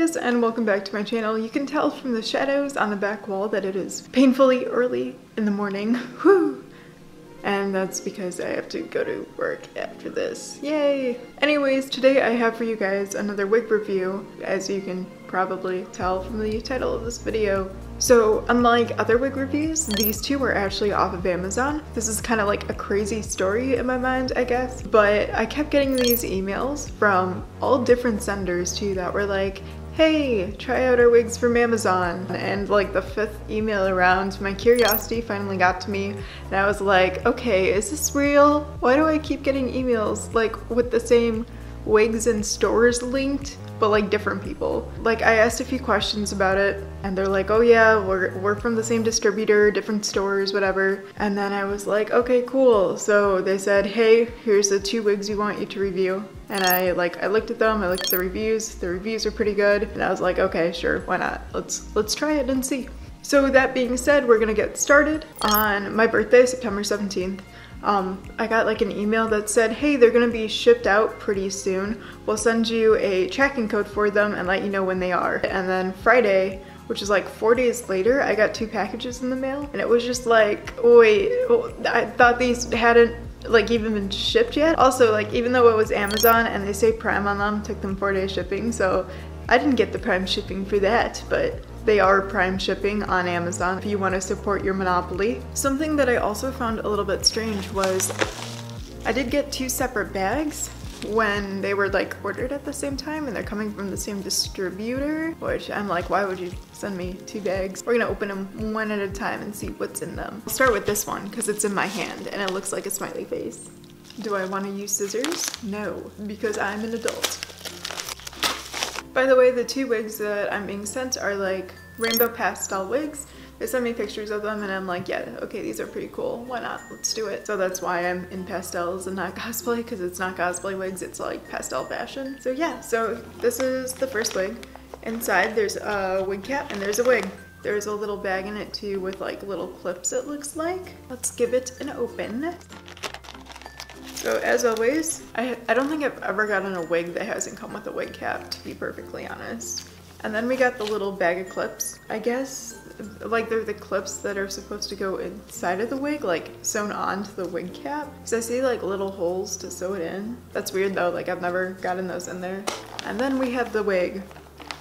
guys, and welcome back to my channel. You can tell from the shadows on the back wall that it is painfully early in the morning. Whew! And that's because I have to go to work after this. Yay! Anyways, today I have for you guys another wig review, as you can probably tell from the title of this video. So unlike other wig reviews, these two were actually off of Amazon. This is kind of like a crazy story in my mind, I guess. But I kept getting these emails from all different senders too that were like, hey, try out our wigs from Amazon. And like the 5th email around, my curiosity finally got to me and I was like, okay, is this real? Why do I keep getting emails like with the same wigs and stores linked, but like different people? Like I asked a few questions about it and they're like, oh yeah, we're from the same distributor, different stores, whatever. And then I was like, okay, cool. So they said, hey, here's the 2 wigs we want you to review. And I looked at them, I looked at the reviews are pretty good. And I was like, okay, sure, why not? Let's try it and see. So that being said, we're gonna get started. On my birthday, September 17th, I got like an email that said, hey, they're gonna be shipped out pretty soon. We'll send you a tracking code for them and let you know when they are. And then Friday, which is like 4 days later, I got 2 packages in the mail. And it was just like, wait, I thought these hadn't like even been shipped yet. Also, like even though it was Amazon and they say Prime on them, took them 4-day shipping, so I didn't get the Prime shipping for that, but they are Prime shipping on Amazon if you want to support your monopoly. Something that I also found a little bit strange was I did get 2 separate bags when they were like ordered at the same time and they're coming from the same distributor, which I'm like, why would you send me 2 bags? We're gonna open them one at a time and see what's in them. I'll start with this one because it's in my hand and it looks like a smiley face. Do I want to use scissors? No, because I'm an adult. By the way, the 2 wigs that I'm being sent are like rainbow pastel wigs. They sent me pictures of them and I'm like, yeah, okay, these are pretty cool. Why not? Let's do it. So that's why I'm in pastels and not cosplay, because it's not cosplay wigs, it's like pastel fashion. So yeah, so this is the first wig. Inside there's a wig cap and there's a wig. There's a little bag in it too with like little clips, it looks like. Let's give it an open. So as always, I don't think I've ever gotten a wig that hasn't come with a wig cap, to be perfectly honest. And then we got the little bag of clips. I guess like they're the clips that are supposed to go inside of the wig, like sewn onto the wig cap. Because I see like little holes to sew it in. That's weird though, like I've never gotten those in there. And then we have the wig,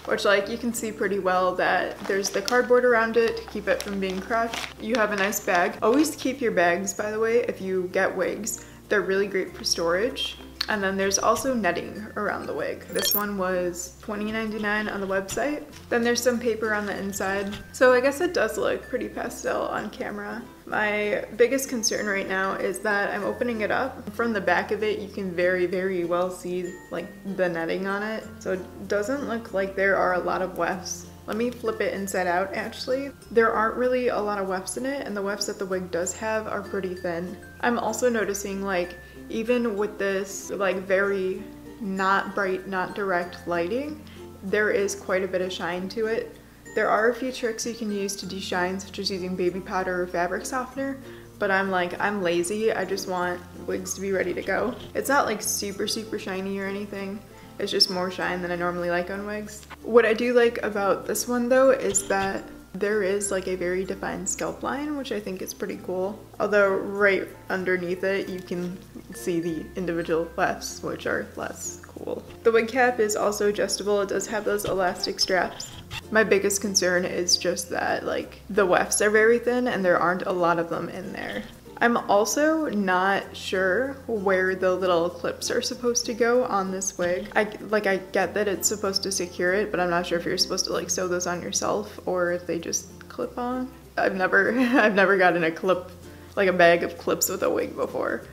which like you can see pretty well that there's the cardboard around it to keep it from being crushed. You have a nice bag. Always keep your bags, by the way, if you get wigs. They're really great for storage. And then there's also netting around the wig. This one was $20.99 on the website. Then there's some paper on the inside. So I guess it does look pretty pastel on camera. My biggest concern right now is that I'm opening it up. From the back of it, you can very, very well see like the netting on it. So it doesn't look like there are a lot of wefts. Let me flip it inside out actually. There aren't really a lot of wefts in it, and the wefts that the wig does have are pretty thin. I'm also noticing like even with this like very not bright, not direct lighting, there is quite a bit of shine to it. There are a few tricks you can use to de-shine, such as using baby powder or fabric softener, but I'm lazy. I just want wigs to be ready to go. It's not like super shiny or anything. It's just more shine than I normally like on wigs. What I do like about this one though is that there is like a very defined scalp line, which I think is pretty cool. Although right underneath it, you can see the individual wefts, which are less cool. The wig cap is also adjustable. It does have those elastic straps. My biggest concern is just that like the wefts are very thin and there aren't a lot of them in there. I'm also not sure where the little clips are supposed to go on this wig. I get that it's supposed to secure it, but I'm not sure if you're supposed to like sew those on yourself or if they just clip on. I've never gotten a clip, like a bag of clips with a wig before.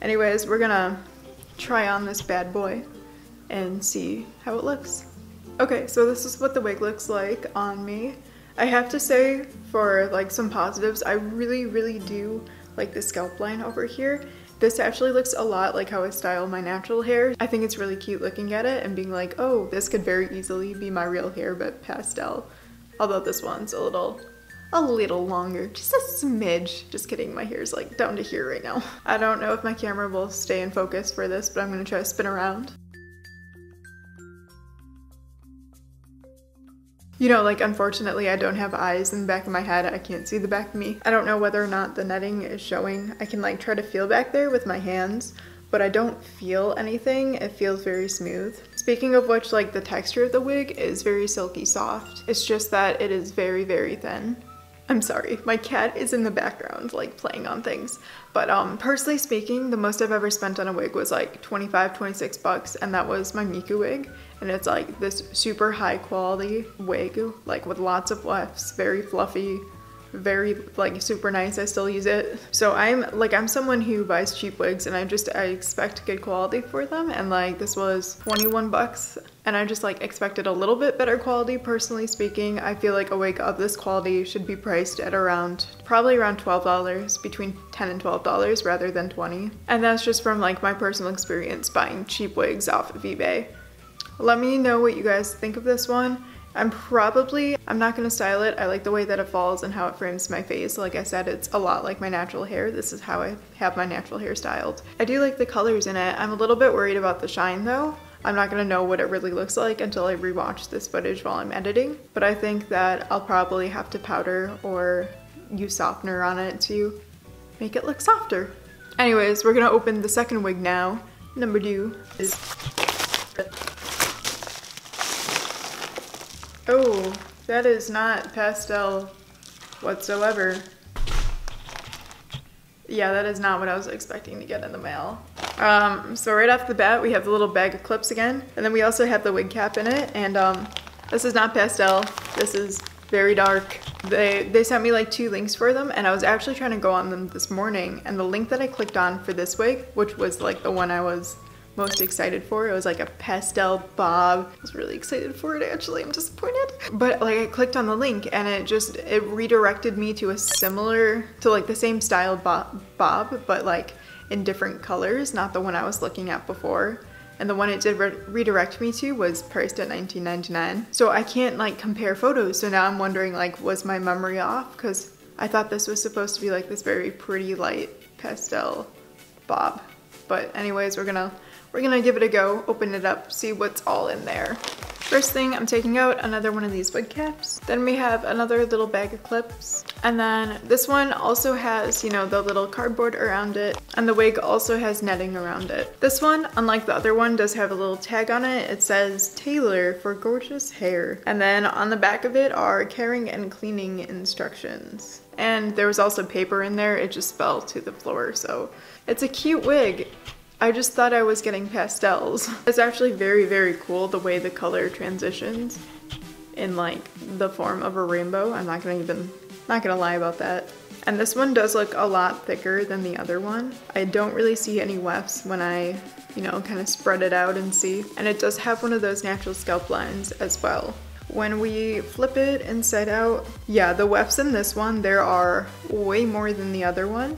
Anyways, we're gonna try on this bad boy and see how it looks. Okay, so this is what the wig looks like on me. I have to say, for like some positives, I really do like the scalp line over here. This actually looks a lot like how I style my natural hair. I think it's really cute looking at it and being like, oh, this could very easily be my real hair but pastel. Although this one's a little longer, just a smidge. Just kidding, my hair's like down to here right now. I don't know if my camera will stay in focus for this, but I'm gonna try to spin around. You know, like, unfortunately I don't have eyes in the back of my head. I can't see the back of me. I don't know whether or not the netting is showing. I can like try to feel back there with my hands, but I don't feel anything. It feels very smooth. Speaking of which, like, the texture of the wig is very silky soft. It's just that it is very, very thin. I'm sorry, my cat is in the background, like, playing on things. But personally speaking, the most I've ever spent on a wig was like 25, 26 bucks, and that was my Miku wig. And it's like this super high quality wig, like with lots of wefts, very fluffy, very like super nice. I still use it. So I'm someone who buys cheap wigs, and I expect good quality for them, and like this was 21 bucks, and I just like expected a little bit better quality. Personally speaking, I feel like a wig of this quality should be priced at probably around $12, between $10 and $12 rather than $20. And that's just from like my personal experience buying cheap wigs off of eBay. Let me know what you guys think of this one. I'm not gonna style it. I like the way that it falls and how it frames my face. Like I said, it's a lot like my natural hair. This is how I have my natural hair styled. I do like the colors in it. I'm a little bit worried about the shine though. I'm not gonna know what it really looks like until I rewatch this footage while I'm editing. But I think that I'll probably have to powder or use softener on it to make it look softer. Anyways, we're gonna open the second wig now. Number 2 is... Oh, that is not pastel whatsoever. Yeah, that is not what I was expecting to get in the mail. So right off the bat, we have the little bag of clips again, and then we also have the wig cap in it, and this is not pastel. This is very dark. They sent me like 2 links for them, and I was actually trying to go on them this morning, and the link that I clicked on for this wig, which was like the one I was most excited for, it was like a pastel bob. I was really excited for it actually. I'm disappointed. But like I clicked on the link and it redirected me to like the same style bob, but like in different colors, not the one I was looking at before. And the one it did redirect me to was priced at $19.99. So I can't like compare photos. So now I'm wondering, like, was my memory off? Because I thought this was supposed to be like this very pretty light pastel bob. But anyways, we're gonna give it a go, open it up, see what's all in there. First thing, I'm taking out another one of these wig caps. Then we have another little bag of clips. And then this one also has, you know, the little cardboard around it. And the wig also has netting around it. This one, unlike the other one, does have a little tag on it. It says, "Tailor for gorgeous hair." And then on the back of it are caring and cleaning instructions. And there was also paper in there. It just fell to the floor, so it's a cute wig. I just thought I was getting pastels. It's actually very, very cool the way the color transitions in like the form of a rainbow. I'm not gonna lie about that. And this one does look a lot thicker than the other one. I don't really see any wefts when I, you know, kind of spread it out and see. And it does have one of those natural scalp lines as well. When we flip it inside out, yeah, the wefts in this one, there are way more than the other one.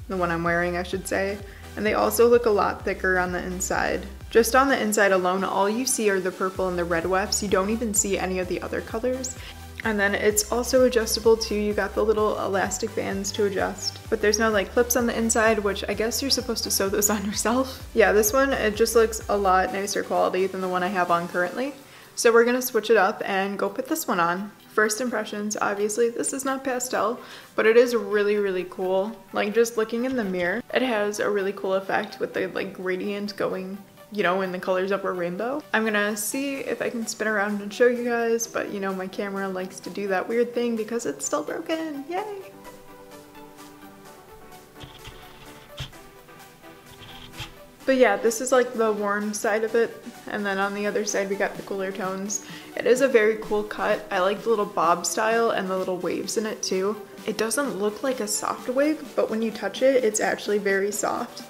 The one I'm wearing, I should say. And they also look a lot thicker on the inside. Just on the inside alone, all you see are the purple and the red wefts. You don't even see any of the other colors. And then it's also adjustable too. You got the little elastic bands to adjust. But there's no like clips on the inside, which I guess you're supposed to sew those on yourself. Yeah, this one, it just looks a lot nicer quality than the one I have on currently. So we're gonna switch it up and go put this one on. First impressions, obviously this is not pastel, but it is really, really cool. Like just looking in the mirror, it has a really cool effect with the like gradient going, you know, in the colors of a rainbow. I'm gonna see if I can spin around and show you guys, but you know, my camera likes to do that weird thing because it's still broken, yay! But yeah, this is like the warm side of it, and then on the other side we got the cooler tones. It is a very cool cut. I like the little bob style and the little waves in it too. It doesn't look like a soft wig, but when you touch it, it's actually very soft.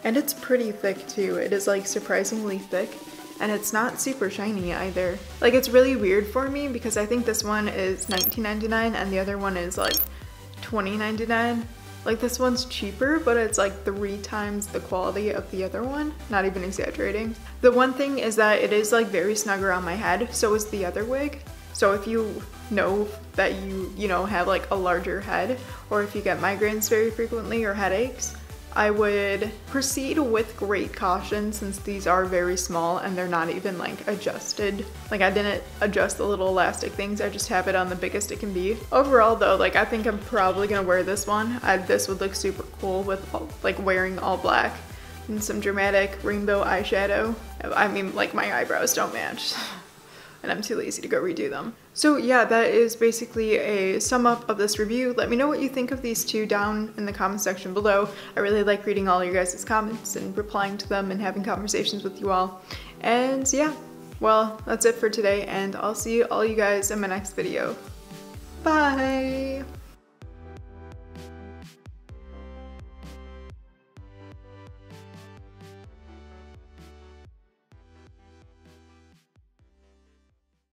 And it's pretty thick too. It is like surprisingly thick, and it's not super shiny either. Like it's really weird for me because I think this one is $19.99 and the other one is like $20.99. Like this one's cheaper, but it's like 3 times the quality of the other one. Not even exaggerating. The one thing is that it is like very snug around my head, so is the other wig. So if you know that you know, have like a larger head, or if you get migraines very frequently or headaches, I would proceed with great caution since these are very small and they're not even like adjusted. Like I didn't adjust the little elastic things, I just have it on the biggest it can be. Overall though, like I think I'm probably gonna wear this one. This would look super cool with like wearing all black and some dramatic rainbow eyeshadow. I mean, like my eyebrows don't match and I'm too lazy to go redo them. So yeah, that is basically a sum up of this review. Let me know what you think of these two down in the comment section below. I really like reading all your guys' comments and replying to them and having conversations with you all. And yeah, well, that's it for today and I'll see all you guys in my next video. Bye!